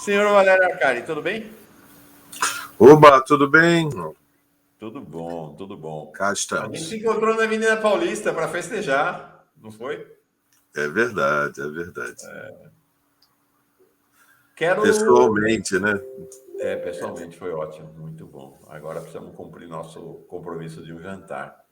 Senhor Valério Arcari, tudo bem? Oba, tudo bem? Tudo bom, tudo bom. Cá A gente se estamos. encontrou na Avenida Paulista para festejar, não foi? É verdade, é verdade. Quero. Pessoalmente, né? Pessoalmente foi ótimo, muito bom. Agora precisamos cumprir nosso compromisso de um jantar.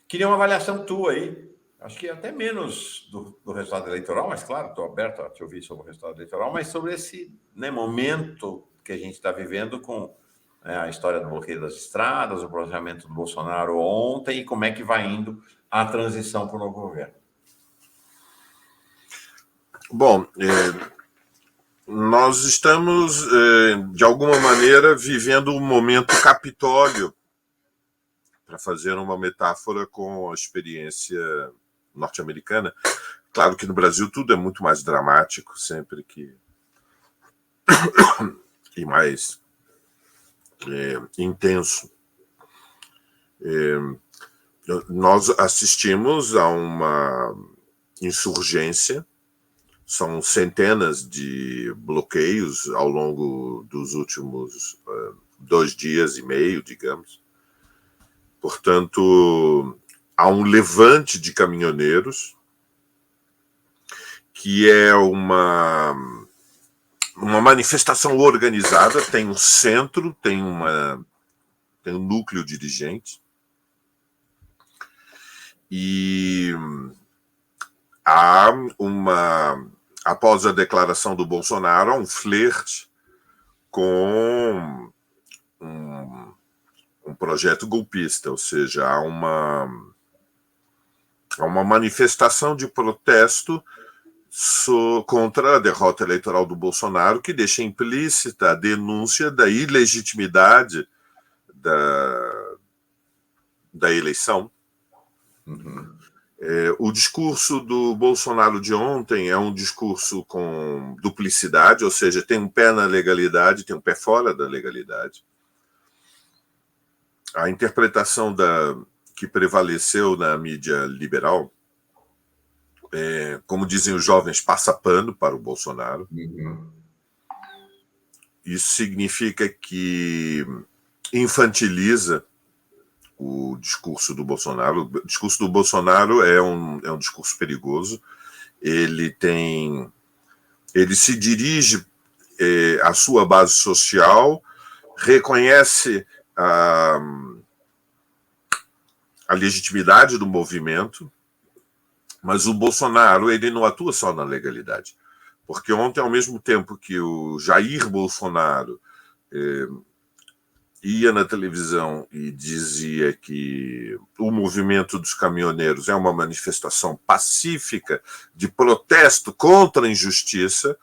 Queria uma avaliação tua aí. Acho que até menos do resultado eleitoral, mas claro, estou aberto a te ouvir sobre o resultado eleitoral, mas sobre esse, né, momento que a gente está vivendo com, né, a história do bloqueio das estradas, o pronunciamento do Bolsonaro ontem e como é que vai indo a transição para o novo governo. Bom, nós estamos, de alguma maneira, vivendo um momento Capitólio, para fazer uma metáfora com a experiência norte-americana. Claro que no Brasil tudo é muito mais dramático, sempre que. E mais intenso. Nós assistimos a uma insurgência. São centenas de bloqueios ao longo dos últimos 2 dias e meio, digamos. Portanto, há um levante de caminhoneiros, que é uma manifestação organizada, tem um centro, tem um núcleo dirigente, e há após a declaração do Bolsonaro, há um flerte com um projeto golpista, ou seja, há uma manifestação de protesto contra a derrota eleitoral do Bolsonaro, que deixa implícita a denúncia da ilegitimidade da eleição. Uhum. O discurso do Bolsonaro de ontem é um discurso com duplicidade, ou seja, tem um pé na legalidade, tem um pé fora da legalidade. A interpretação que prevaleceu na mídia liberal, como dizem os jovens, passa pano para o Bolsonaro. Uhum. Isso significa que infantiliza o discurso do Bolsonaro. O discurso do Bolsonaro é um discurso perigoso. Ele se dirige à sua base social, reconhece a legitimidade do movimento, mas o Bolsonaro ele não atua só na legalidade. Porque ontem, ao mesmo tempo que o Jair Bolsonaro ia na televisão e dizia que o movimento dos caminhoneiros é uma manifestação pacífica de protesto contra a injustiça,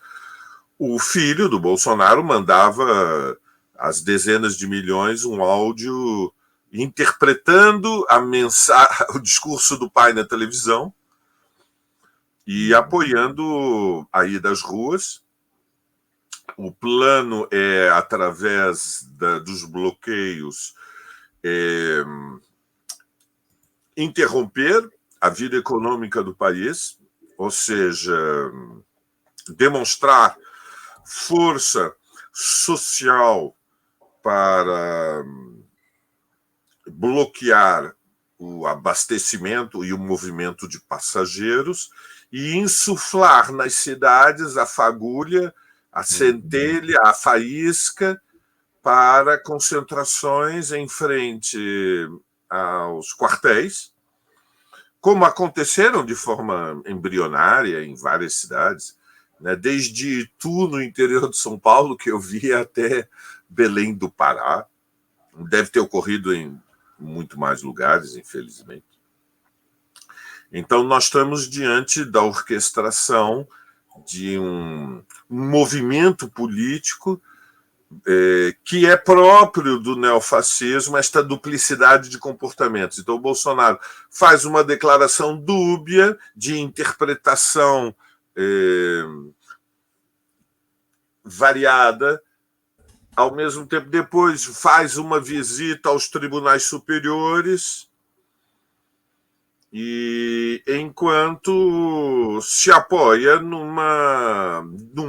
o filho do Bolsonaro mandava às dezenas de milhões um áudio interpretando o discurso do pai na televisão e apoiando a ida às ruas. O plano é, através dos bloqueios, interromper a vida econômica do país, ou seja, demonstrar força social para bloquear o abastecimento e o movimento de passageiros e insuflar nas cidades a fagulha, a centelha, a faísca para concentrações em frente aos quartéis, como aconteceram de forma embrionária em várias cidades, né? Desde Itu, no interior de São Paulo, que eu vi, até Belém do Pará. Deve ter ocorrido em muito mais lugares, infelizmente. Então, nós estamos diante da orquestração de um movimento político que é próprio do neofascismo, esta duplicidade de comportamentos. Então, o Bolsonaro faz uma declaração dúbia de interpretação variada, ao mesmo tempo, depois faz uma visita aos tribunais superiores e enquanto se apoia num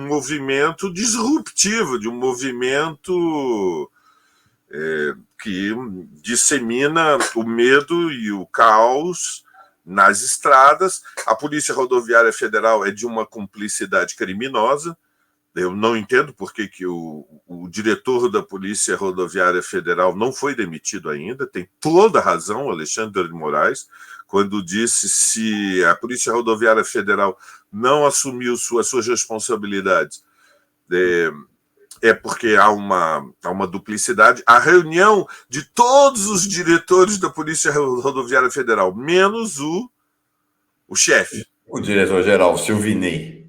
movimento disruptivo, de um movimento que dissemina o medo e o caos nas estradas. A Polícia Rodoviária Federal é de uma cumplicidade criminosa. Eu não entendo por que o diretor da Polícia Rodoviária Federal não foi demitido ainda. Tem toda a razão, o Alexandre de Moraes, quando disse: se a Polícia Rodoviária Federal não assumiu suas responsabilidades, é porque há uma duplicidade. A reunião de todos os diretores da Polícia Rodoviária Federal, menos o chefe. O diretor-geral, Silvinei.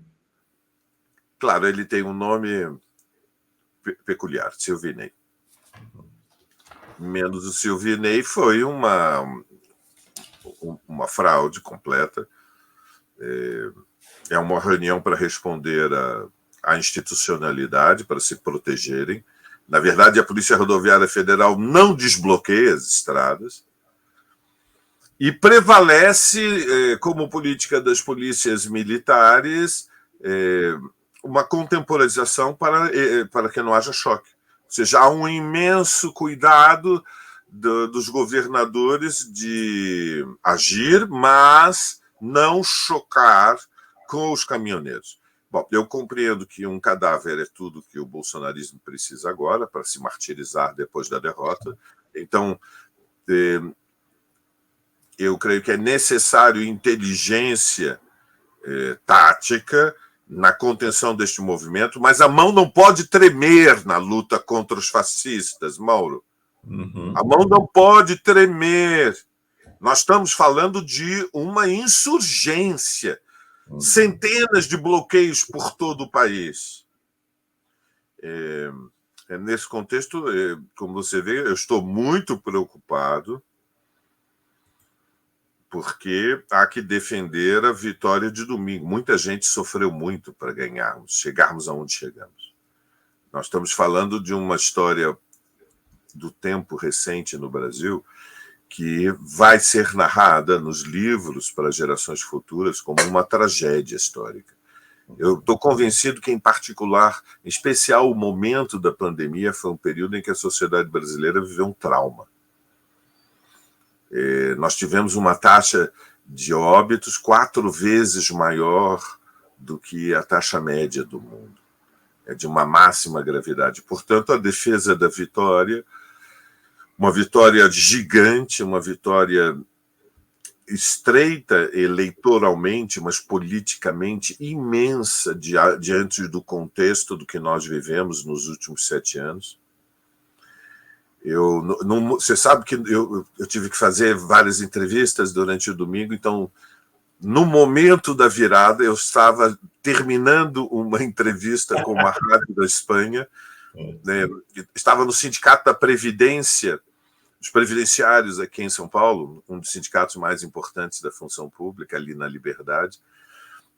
Claro, ele tem um nome peculiar, Silvinei. Menos o Silvinei, foi uma fraude completa. É uma reunião para responder à institucionalidade, para se protegerem. Na verdade, a Polícia Rodoviária Federal não desbloqueia as estradas e prevalece, como política das polícias militares, uma contemporização para que não haja choque. Ou seja, há um imenso cuidado dos governadores de agir, mas não chocar com os caminhoneiros. Bom, eu compreendo que um cadáver é tudo que o bolsonarismo precisa agora para se martirizar depois da derrota. Então, eu creio que é necessário inteligência tática na contenção deste movimento, mas a mão não pode tremer na luta contra os fascistas, Mauro. Uhum. A mão não pode tremer. Nós estamos falando de uma insurgência. Centenas de bloqueios por todo o país. Nesse contexto, como você vê, eu estou muito preocupado, porque há que defender a vitória de domingo. Muita gente sofreu muito para chegarmos aonde chegamos. Nós estamos falando de uma história do tempo recente no Brasil que vai ser narrada nos livros para gerações futuras como uma tragédia histórica. Eu estou convencido que, em especial, o momento da pandemia foi um período em que a sociedade brasileira viveu um trauma. Nós tivemos uma taxa de óbitos 4 vezes maior do que a taxa média do mundo. É de uma máxima gravidade. Portanto, a defesa da vitória, uma vitória gigante, uma vitória estreita eleitoralmente, mas politicamente imensa diante do contexto do que nós vivemos nos últimos 7 anos. Você sabe que eu tive que fazer várias entrevistas durante o domingo, então, no momento da virada, eu estava terminando uma entrevista com uma rádio da Espanha, estava no Sindicato da Previdência, os previdenciários aqui em São Paulo, um dos sindicatos mais importantes da função pública, ali na Liberdade.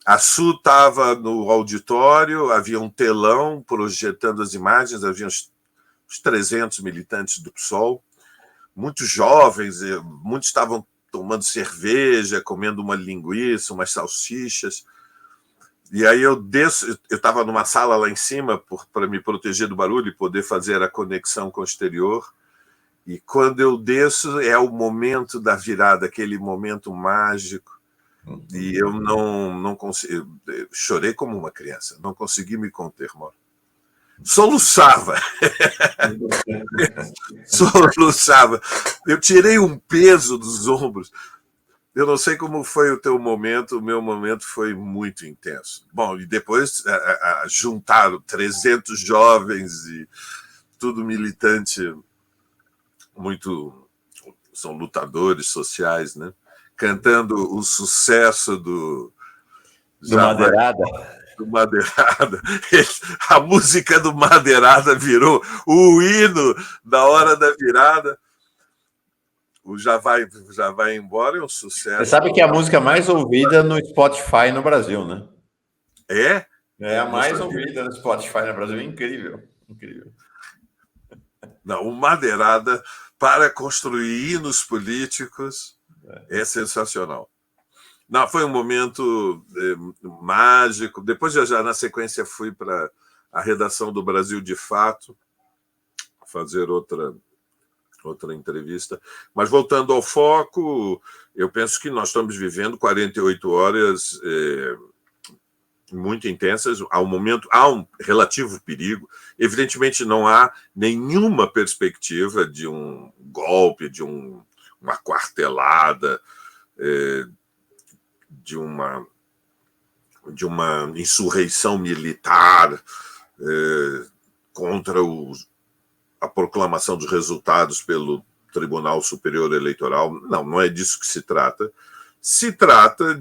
A Su estava no auditório, havia um telão projetando as imagens, havia uns 300 militantes do PSOL, muitos jovens, muitos estavam tomando cerveja, comendo uma linguiça, umas salsichas. E aí eu estava numa sala lá em cima para me proteger do barulho e poder fazer a conexão com o exterior. E quando eu desço, é o momento da virada, aquele momento mágico. E eu não consegui. Chorei como uma criança, não consegui me conter, Mauro. Soluçava. Soluçava. Eu tirei um peso dos ombros. Eu não sei como foi o teu momento, o meu momento foi muito intenso. Bom, e depois juntaram 300 jovens e tudo militante, são lutadores sociais, né? Cantando o sucesso do Madeirada. Do Madeirada. A música do Madeirada virou o hino da hora da virada. O Já Vai Embora é um sucesso. Você sabe que é a música mais ouvida no Spotify no Brasil, né? É? É a mais ouvida no Spotify no Brasil. Incrível. Incrível. Não, o Madeirada, para construir hinos políticos, É sensacional. Não, foi um momento mágico. Depois, já na sequência, fui para a redação do Brasil de Fato, fazer outra entrevista. Mas, voltando ao foco, eu penso que nós estamos vivendo 48 horas muito intensas. Há um relativo perigo. Evidentemente, não há nenhuma perspectiva de um golpe, de uma quartelada, de uma insurreição militar contra a proclamação dos resultados pelo Tribunal Superior Eleitoral. Não é disso que se trata. Se trata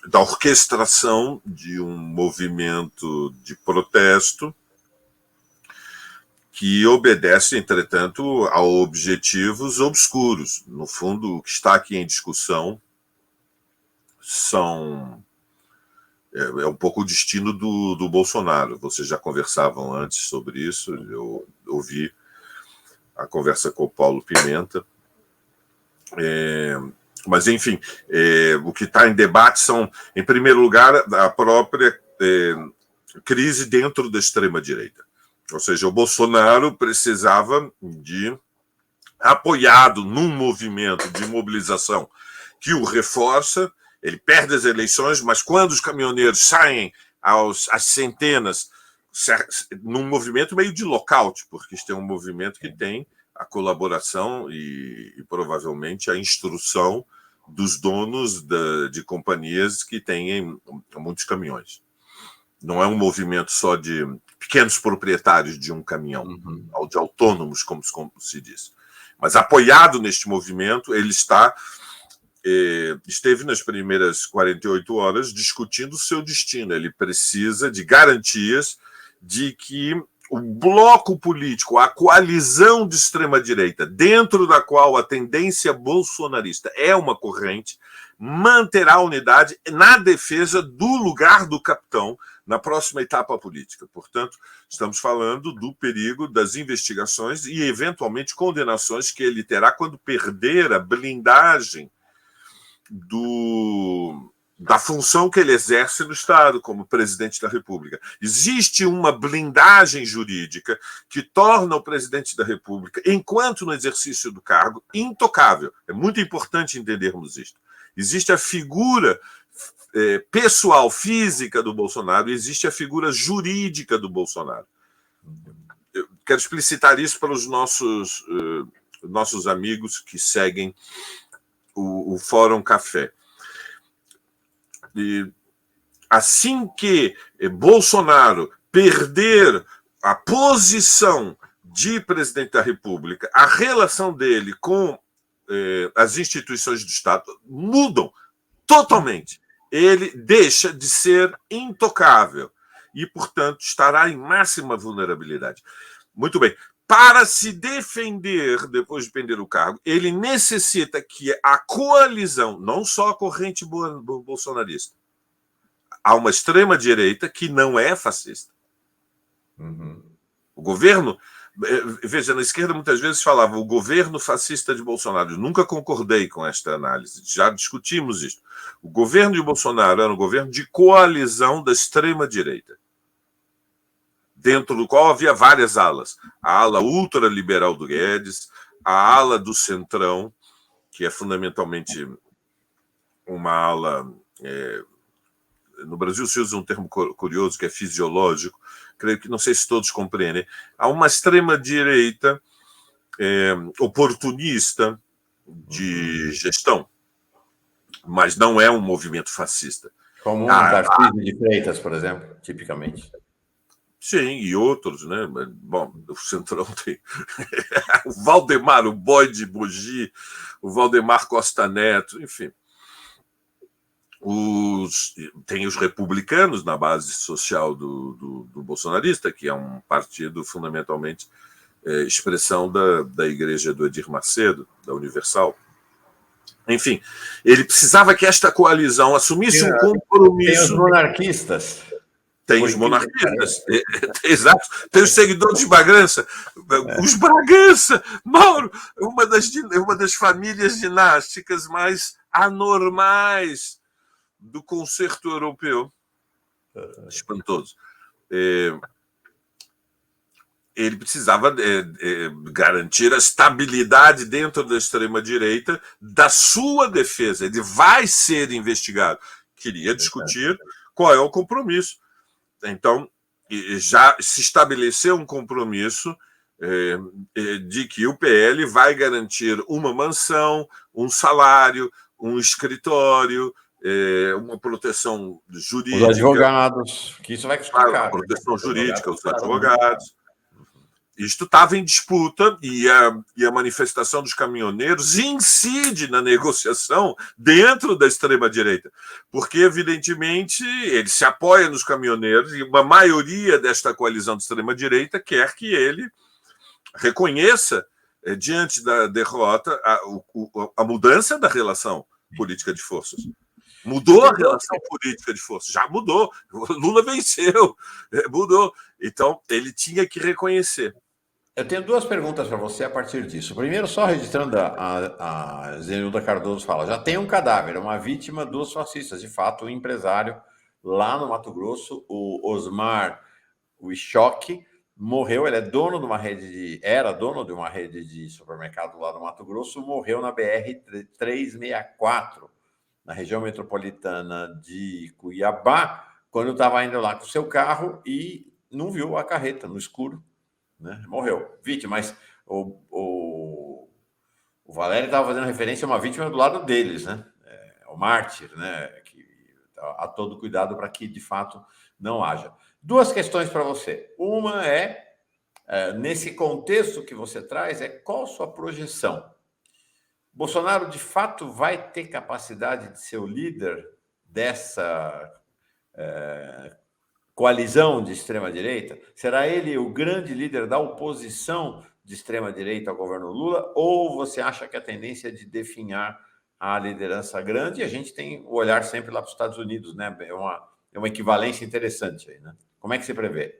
da orquestração de um movimento de protesto que obedece, entretanto, a objetivos obscuros. No fundo, o que está aqui em discussão é um pouco o destino do Bolsonaro. Vocês já conversavam antes sobre isso, eu ouvi a conversa com o Paulo Pimenta. Mas, enfim, o que está em debate são, em primeiro lugar, a própria crise dentro da extrema-direita. Ou seja, o Bolsonaro precisava apoiado num movimento de mobilização que o reforça. Ele perde as eleições, mas quando os caminhoneiros saem às centenas, num movimento meio de lockout, porque este é um movimento que tem a colaboração e provavelmente a instrução dos donos de companhias que têm muitos caminhões. Não é um movimento só de pequenos proprietários de um caminhão, de autônomos, como se diz. Mas apoiado neste movimento, ele esteve nas primeiras 48 horas discutindo o seu destino. Ele precisa de garantias de que o bloco político, a coalizão de extrema-direita, dentro da qual a tendência bolsonarista é uma corrente, manterá a unidade na defesa do lugar do capitão na próxima etapa política. Portanto, estamos falando do perigo das investigações e, eventualmente, condenações que ele terá quando perder a blindagem da função que ele exerce no Estado como presidente da República. Existe uma blindagem jurídica que torna o presidente da República, enquanto no exercício do cargo, intocável. É muito importante entendermos isto. Existe a figura pessoal, física do Bolsonaro, e existe a figura jurídica do Bolsonaro. Eu quero explicitar isso para os nossos amigos que seguem o Fórum Café. E assim que Bolsonaro perder a posição de presidente da República, a relação dele com as instituições do Estado mudam totalmente. Ele deixa de ser intocável e, portanto, estará em máxima vulnerabilidade. Muito bem. Para se defender, depois de perder o cargo, ele necessita que a coalizão, não só a corrente bolsonarista, há uma extrema-direita que não é fascista. O governo... Veja, na esquerda muitas vezes falava o governo fascista de Bolsonaro. Eu nunca concordei com esta análise, já discutimos isso. O governo de Bolsonaro era um governo de coalizão da extrema-direita, dentro do qual havia várias alas. A ala ultraliberal do Guedes, a ala do Centrão, que é fundamentalmente uma ala... no Brasil se usa um termo curioso, que é fisiológico, creio que não sei se todos compreendem. Há uma extrema-direita oportunista de gestão, mas não é um movimento fascista. Como um Tarcísio de Freitas, por exemplo, tipicamente. Sim, e outros, né? Bom, o Centrão tem o Valdemar, o boy de Mogi, o Valdemar Costa Neto, enfim. Tem os republicanos na base social do bolsonarista, que é um partido fundamentalmente expressão da igreja do Edir Macedo, da Universal. Enfim, ele precisava que esta coalizão assumisse um compromisso. Tem os monarquistas. Tem os monarquistas, exato. Tem os seguidores de Bragança. Os Bragança, Mauro, uma das famílias dinásticas mais anormais do concerto europeu. Espantoso. Ele precisava garantir a estabilidade dentro da extrema-direita da sua defesa. Ele vai ser investigado. Queria discutir qual é o compromisso. Então, já se estabeleceu um compromisso de que o PL vai garantir uma mansão, um salário, um escritório, uma proteção jurídica. Os advogados, que isso vai custar caro. Proteção jurídica, os advogados. Isto estava em disputa e a manifestação dos caminhoneiros incide na negociação dentro da extrema-direita, porque, evidentemente, ele se apoia nos caminhoneiros e uma maioria desta coalizão de extrema-direita quer que ele reconheça, diante da derrota, a mudança da relação política de forças. Mudou a relação política de forças, já mudou. Lula venceu, mudou. Então, ele tinha que reconhecer. Eu tenho duas perguntas para você a partir disso. Primeiro, só registrando, a Zenilda Cardoso fala, já tem um cadáver, uma vítima dos fascistas. De fato, um empresário lá no Mato Grosso, o Osmar Wischock, morreu. Ele é dono de uma rede era dono de uma rede de supermercado lá no Mato Grosso, morreu na BR-364, na região metropolitana de Cuiabá, quando estava indo lá com o seu carro e não viu a carreta no escuro. Né? Morreu, vítima, mas o Valério estava fazendo referência a uma vítima do lado deles, né? O mártir, né? Que há todo cuidado para que de fato não haja. Duas questões para você. Uma nesse contexto que você traz, qual a sua projeção? Bolsonaro de fato vai ter capacidade de ser o líder dessa coalizão de extrema-direita? Será ele o grande líder da oposição de extrema-direita ao governo Lula? Ou você acha que a tendência é de definhar a liderança grande? E a gente tem o olhar sempre lá para os Estados Unidos, né? É uma equivalência interessante aí, né? Como é que você prevê?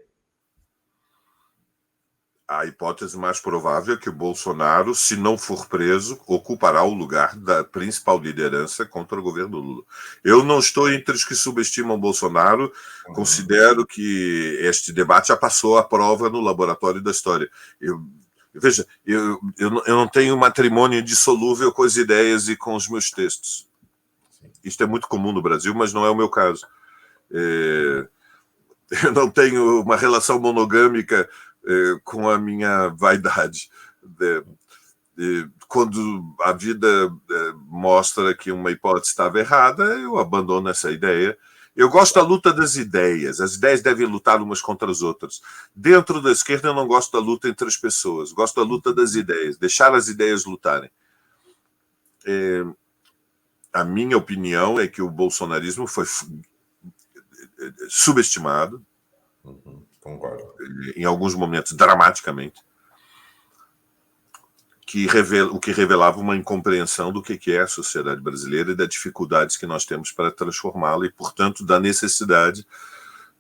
A hipótese mais provável é que o Bolsonaro, se não for preso, ocupará o lugar da principal liderança contra o governo Lula. Eu não estou entre os que subestimam o Bolsonaro, considero que este debate já passou a prova no laboratório da história. Veja, eu não tenho matrimônio indissolúvel com as ideias e com os meus textos. Isto é muito comum no Brasil, mas não é o meu caso. Eu não tenho uma relação monogâmica com a minha vaidade. Quando a vida mostra que uma hipótese estava errada, eu abandono essa ideia. Eu gosto da luta das ideias. As ideias devem lutar umas contra as outras. Dentro da esquerda, eu não gosto da luta entre as pessoas. Gosto da luta das ideias. Deixar as ideias lutarem. A minha opinião é que o bolsonarismo foi subestimado. Concordo. Em alguns momentos, dramaticamente, o que revelava uma incompreensão do que é a sociedade brasileira e das dificuldades que nós temos para transformá-la e, portanto, da necessidade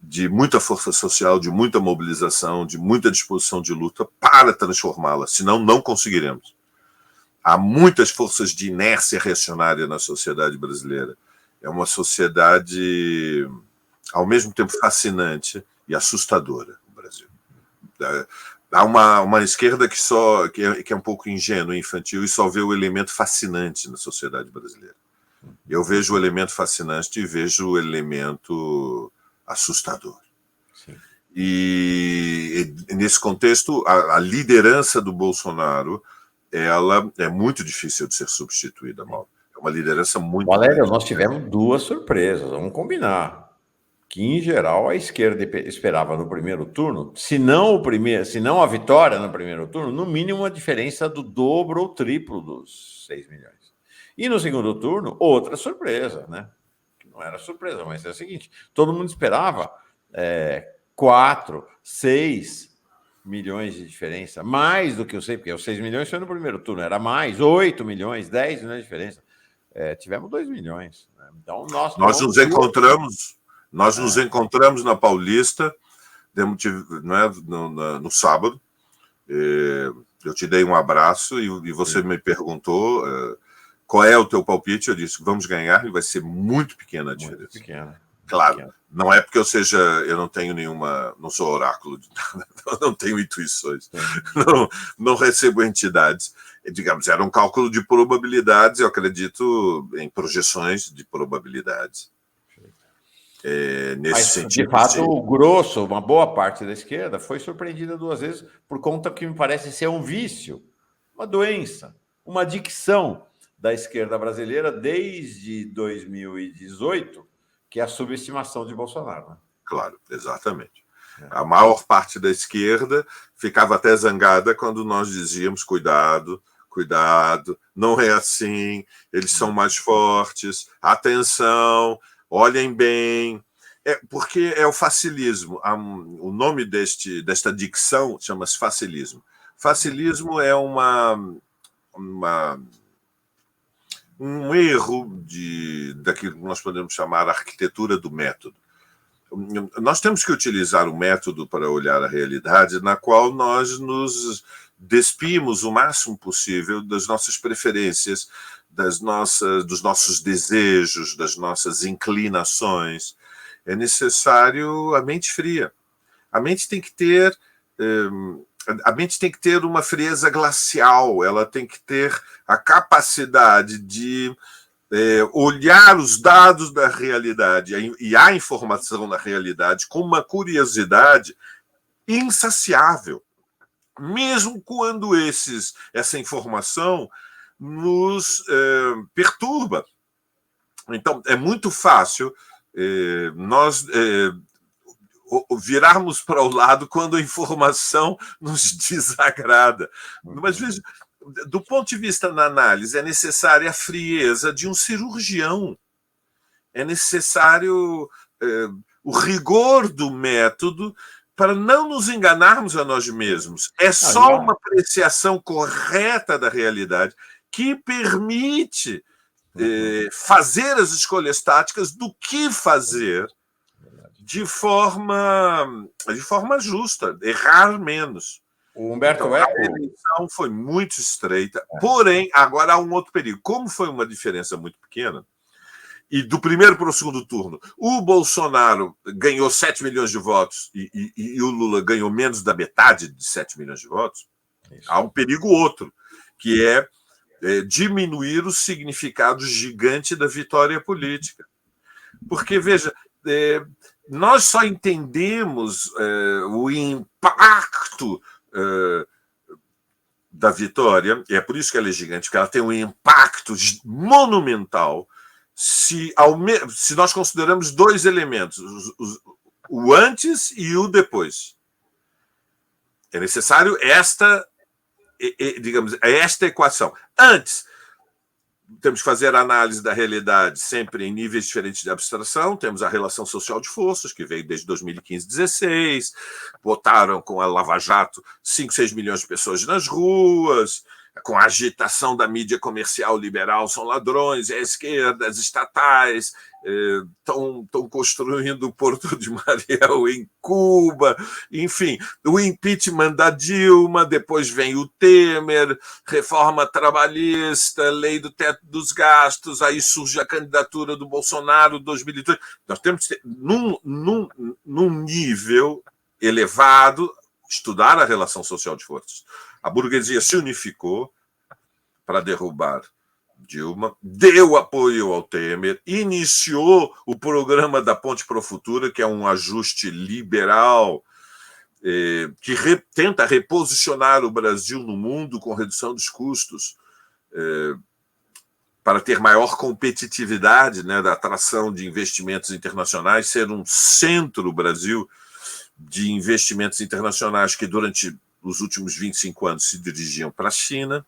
de muita força social, de muita mobilização, de muita disposição de luta para transformá-la, senão não conseguiremos. Há muitas forças de inércia reacionária na sociedade brasileira. É uma sociedade, ao mesmo tempo, fascinante e assustadora no Brasil. Há uma esquerda que é um pouco ingênua e infantil e só vê o elemento fascinante na sociedade brasileira. Eu vejo o elemento fascinante e vejo o elemento assustador. Sim. E nesse contexto, a liderança do Bolsonaro, ela é muito difícil de ser substituída, Mauro. É uma liderança muito... Valério, nós tivemos duas surpresas, vamos combinar. Que, em geral, a esquerda esperava no primeiro turno, se não a vitória no primeiro turno, no mínimo uma diferença do dobro ou triplo dos 6 milhões. E no segundo turno, outra surpresa, né? Que não era surpresa, mas é o seguinte, todo mundo esperava 4, 6 milhões de diferença, mais do que eu sei, porque os 6 milhões foi no primeiro turno, era mais, 8 milhões, 10 milhões de diferença. Tivemos 2 milhões. Né? Então, nós nos encontramos... Nós nos encontramos na Paulista, no sábado. Eu te dei um abraço e você me perguntou qual é o teu palpite. Eu disse: vamos ganhar, e vai ser muito pequena a diferença. Muito pequena. Claro, pequena. Não é porque eu não tenho não sou oráculo de nada, não tenho intuições, não recebo entidades. Digamos, era um cálculo de probabilidades, eu acredito em projeções de probabilidades. Nesse Mas, sentido, de fato, o grosso, uma boa parte da esquerda foi surpreendida 2 vezes por conta que me parece ser um vício, uma doença, uma adicção da esquerda brasileira desde 2018, que é a subestimação de Bolsonaro. Né? Claro, exatamente. A maior parte da esquerda ficava até zangada quando nós dizíamos: cuidado, não é assim, eles são mais fortes, atenção, olhem bem. Porque é o facilismo. O nome desta dicção chama-se facilismo. Facilismo é um erro daquilo que nós podemos chamar arquitetura do método. Nós temos que utilizar o método para olhar a realidade, na qual nós nos despimos o máximo possível das nossas preferências, dos nossos desejos, das nossas inclinações. É necessário a mente fria. A mente tem que ter uma frieza glacial, ela tem que ter a capacidade de olhar os dados da realidade e a informação da realidade com uma curiosidade insaciável, mesmo quando essa informação nos perturba. Então, é muito fácil nós virarmos para o lado quando a informação nos desagrada. Mas veja, do ponto de vista da análise, é necessária a frieza de um cirurgião. É necessário o rigor do método para não nos enganarmos a nós mesmos. É só uma apreciação correta da realidade que permite fazer as escolhas táticas do que fazer de forma justa, errar menos. O Humberto Então, Eco... a eleição foi muito estreita, porém, agora há um outro perigo. Como foi uma diferença muito pequena, e do primeiro para o segundo turno, o Bolsonaro ganhou 7 milhões de votos e o Lula ganhou menos da metade de 7 milhões de votos, há um perigo outro, que é diminuir o significado gigante da vitória política. Porque, veja, nós só entendemos o impacto da vitória, e é por isso que ela é gigante, porque ela tem um impacto monumental se nós consideramos 2 elementos, o antes e o depois. É necessário esta equação. Antes, temos que fazer a análise da realidade sempre em níveis diferentes de abstração. Temos a relação social de forças, que veio desde 2015, 2016. Botaram com a Lava Jato 5, 6 milhões de pessoas nas ruas, com a agitação da mídia comercial liberal, são ladrões, é a esquerda, as estatais estão construindo o Porto de Mariel em Cuba, enfim, o impeachment da Dilma, depois vem o Temer, reforma trabalhista, lei do teto dos gastos, aí surge a candidatura do Bolsonaro 2002. Nós temos que ter, num nível elevado, estudar a relação social de forças. A burguesia se unificou para derrubar Dilma, deu apoio ao Temer, iniciou o programa da Ponte para o Futuro, que é um ajuste liberal que tenta reposicionar o Brasil no mundo com redução dos custos para ter maior competitividade, né, da atração de investimentos internacionais, ser um centro, o Brasil, de investimentos internacionais que durante os últimos 25 anos se dirigiam para a China.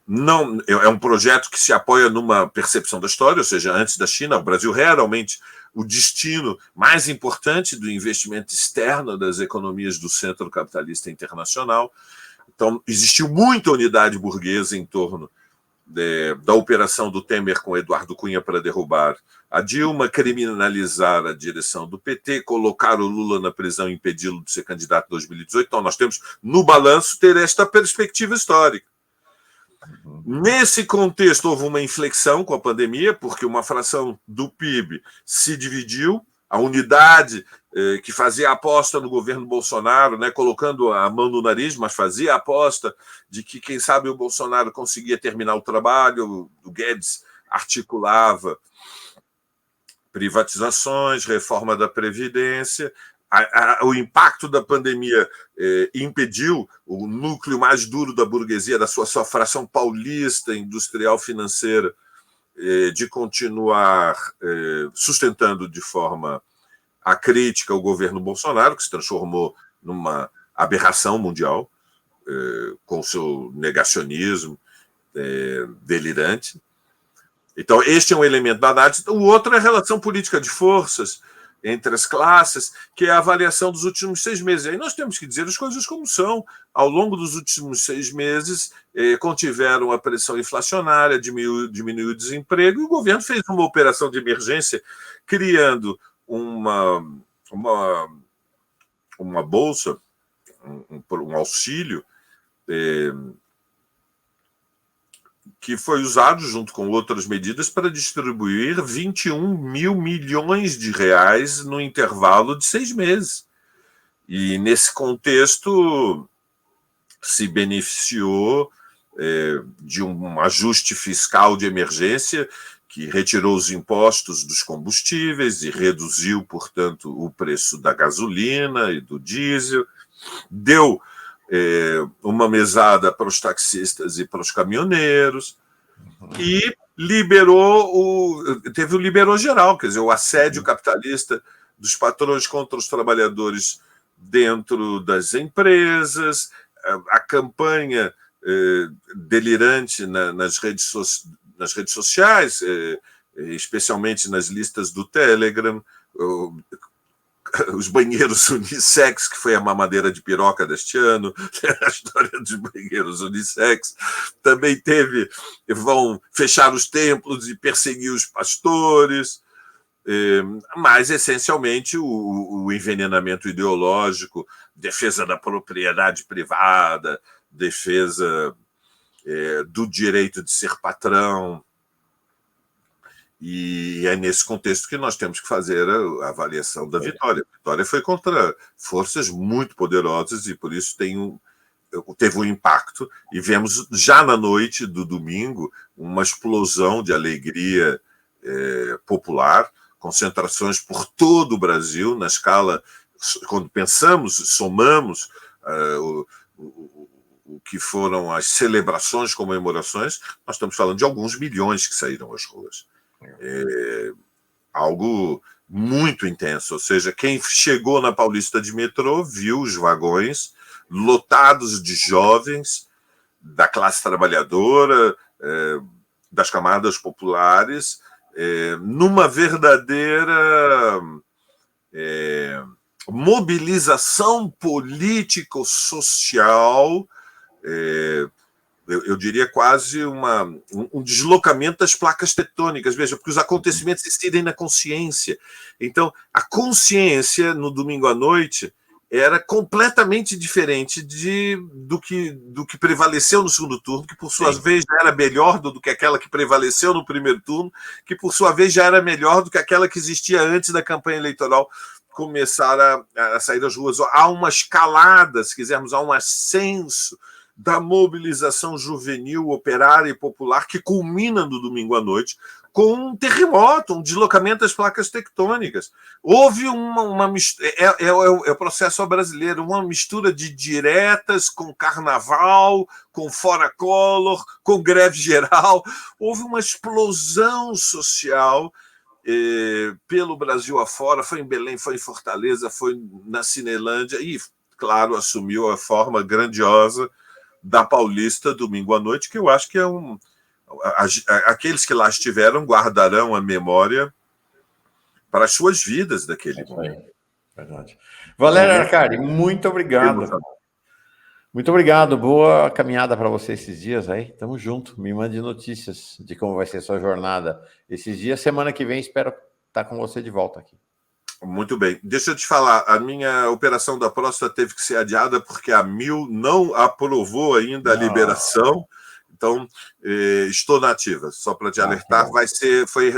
Não, é um projeto que se apoia numa percepção da história, ou seja, antes da China, o Brasil era realmente o destino mais importante do investimento externo das economias do centro capitalista internacional. Então, existiu muita unidade burguesa em torno da operação do Temer com Eduardo Cunha para derrubar a Dilma criminalizar a direção do PT, colocar o Lula na prisão e impedi-lo de ser candidato em 2018. Então, nós temos, no balanço, ter esta perspectiva histórica. Nesse contexto, houve uma inflexão com a pandemia, porque uma fração do PIB se dividiu, a unidade que fazia a aposta no governo Bolsonaro, né, colocando a mão no nariz, mas fazia a aposta de que, quem sabe, o Bolsonaro conseguia terminar o trabalho, o Guedes articulava privatizações, reforma da Previdência. O impacto da pandemia impediu o núcleo mais duro da burguesia, da sua fração paulista, industrial, financeira, de continuar sustentando de forma a crítica ao governo Bolsonaro, que se transformou numa aberração mundial, com seu negacionismo delirante. Então, este é um elemento da análise. O outro é a relação política de forças entre as classes, que é a avaliação dos últimos 6 meses. Aí nós temos que dizer as coisas como são. Ao longo dos últimos 6 meses, contiveram a pressão inflacionária, diminuiu o desemprego, e o governo fez uma operação de emergência, criando uma bolsa, um auxílio, que foi usado, junto com outras medidas, para distribuir 21 mil milhões de reais no intervalo de 6 meses. E, nesse contexto, se beneficiou de um ajuste fiscal de emergência que retirou os impostos dos combustíveis e reduziu, portanto, o preço da gasolina e do diesel, deu uma mesada para os taxistas e para os caminhoneiros, e teve o liberou geral, quer dizer, o assédio capitalista dos patrões contra os trabalhadores dentro das empresas, a campanha delirante nas redes sociais, especialmente nas listas do Telegram, os banheiros unissex, que foi a mamadeira de piroca deste ano, a história dos banheiros unissex. Também vão fechar os templos e perseguir os pastores, mas, essencialmente, o envenenamento ideológico, defesa da propriedade privada, defesa do direito de ser patrão. E é nesse contexto que nós temos que fazer a avaliação da vitória. A vitória foi contra forças muito poderosas e, por isso, teve um impacto. E vemos, já na noite do domingo, uma explosão de alegria popular, concentrações por todo o Brasil, na escala, quando somamos o que foram as celebrações, comemorações, nós estamos falando de alguns milhões que saíram às ruas. Algo muito intenso, ou seja, quem chegou na Paulista de metrô viu os vagões lotados de jovens da classe trabalhadora, das camadas populares, numa verdadeira mobilização político-social, eu diria quase um deslocamento das placas tectônicas, veja, porque os acontecimentos incidem na consciência. Então, a consciência, no domingo à noite, era completamente diferente do que prevaleceu no segundo turno, que, por sua vez, já era melhor do que aquela que prevaleceu no primeiro turno, que, por sua vez, já era melhor do que aquela que existia antes da campanha eleitoral começar a sair das ruas. Há uma escalada, se quisermos, há um ascenso da mobilização juvenil, operária e popular que culmina no domingo à noite com um terremoto, um deslocamento das placas tectônicas. Houve uma mistura, é o processo brasileiro, uma mistura de diretas com carnaval, com fora Collor, com greve geral. Houve uma explosão social pelo Brasil afora, foi em Belém, foi em Fortaleza, foi na Cinelândia e, claro, assumiu a forma grandiosa da Paulista domingo à noite, que eu acho que é aqueles que lá estiveram guardarão a memória para as suas vidas daquele momento. Verdade. Valério Arcari, muito obrigado. Muito obrigado. Boa caminhada para você esses dias aí. Tamo junto. Me mande notícias de como vai ser sua jornada esses dias. Semana que vem espero estar com você de volta aqui. Muito bem. Deixa eu te falar, a minha operação da próstata teve que ser adiada porque a Mil não aprovou ainda a liberação. Então, estou na ativa, só para te alertar.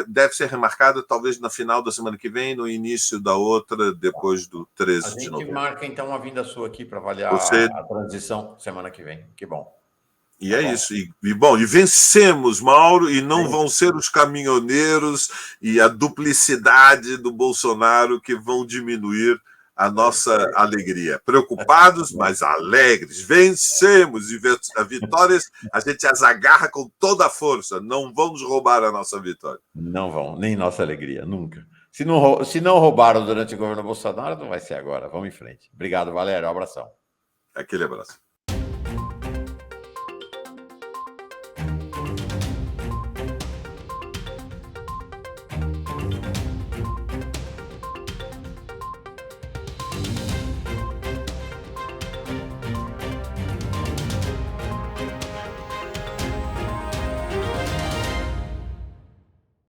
Deve ser remarcada talvez no final da semana que vem, no início da outra, depois do 13 de novembro. A gente marca, então, uma vinda sua aqui para avaliar a transição semana que vem. Que bom. E é isso. E vencemos, Mauro, e não vão ser os caminhoneiros e a duplicidade do Bolsonaro que vão diminuir a nossa alegria. Preocupados, mas alegres. Vencemos. E a vitórias a gente as agarra com toda a força. Não vão nos roubar a nossa vitória. Não vão, nem nossa alegria, nunca. Se não roubaram durante o governo Bolsonaro, não vai ser agora. Vamos em frente. Obrigado, Valério. Um abração. Aquele abraço.